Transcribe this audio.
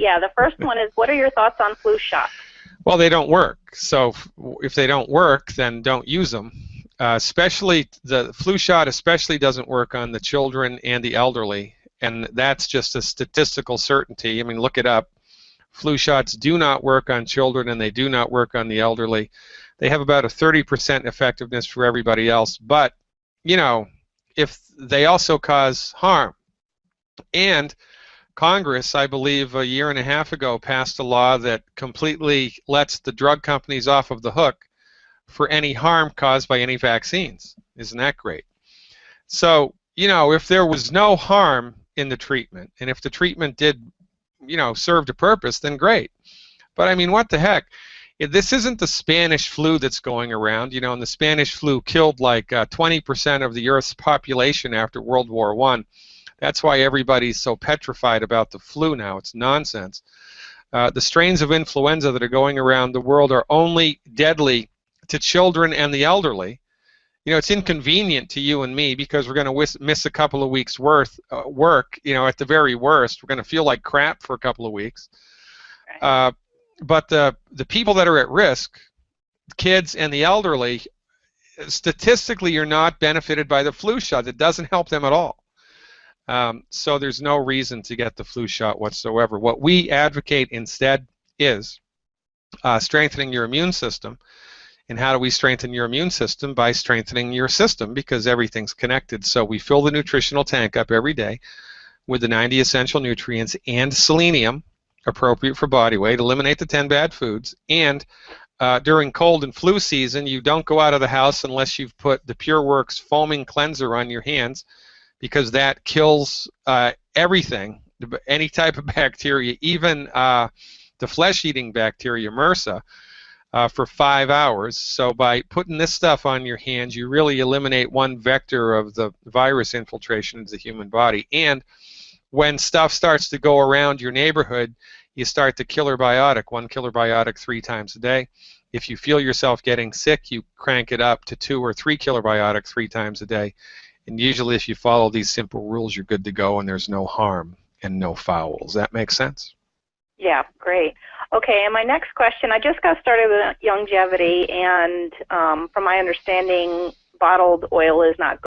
Yeah, the first one is, what are your thoughts on flu shots? Well, they don't work. So if they don't work, then don't use them. Especially the flu shot especially doesn't work on the children and the elderly, and that's just a statistical certainty. I mean, look it up. Flu shots do not work on children, and they do not work on the elderly. They have about a 30% effectiveness for everybody else, but, you know, if they also cause harm. And Congress, I believe a year and a half ago, passed a law that completely lets the drug companies off of the hook for any harm caused by any vaccines. Isn't that great? So, you know, if there was no harm in the treatment, and if the treatment did, you know, served a purpose, then great. But I mean, what the heck? This isn't the Spanish flu that's going around, you know, and the Spanish flu killed like 20% of the Earth's population after World War I. That's why everybody's so petrified about the flu now. It's nonsense. The strains of influenza that are going around the world are only deadly to children and the elderly. You know, it's inconvenient to you and me because we're going to miss a couple of weeks' worth work. You know, at the very worst, we're going to feel like crap for a couple of weeks. But the people that are at risk, kids and the elderly, statistically, you're not benefited by the flu shot. It doesn't help them at all. So there's no reason to get the flu shot whatsoever. What we advocate instead is strengthening your immune system. And how do we strengthen your immune system? By strengthening your system, because everything's connected. So we fill the nutritional tank up every day with the 90 essential nutrients and selenium, appropriate for body weight, eliminate the 10 bad foods, and during cold and flu season, you don't go out of the house unless you've put the PureWorks foaming cleanser on your hands, because that kills everything, any type of bacteria, even the flesh-eating bacteria, MRSA, for 5 hours. So by putting this stuff on your hands, you really eliminate one vector of the virus infiltration into the human body. And when stuff starts to go around your neighborhood, you start the killer biotic, 1 killer biotic 3 times a day. If you feel yourself getting sick, you crank it up to 2 or 3 killer biotic 3 times a day. And usually if you follow these simple rules, you're good to go, and there's no harm and no foul. Does that make sense? Yeah, great. Okay, and my next question, I just got started with longevity, and from my understanding, bottled oil is not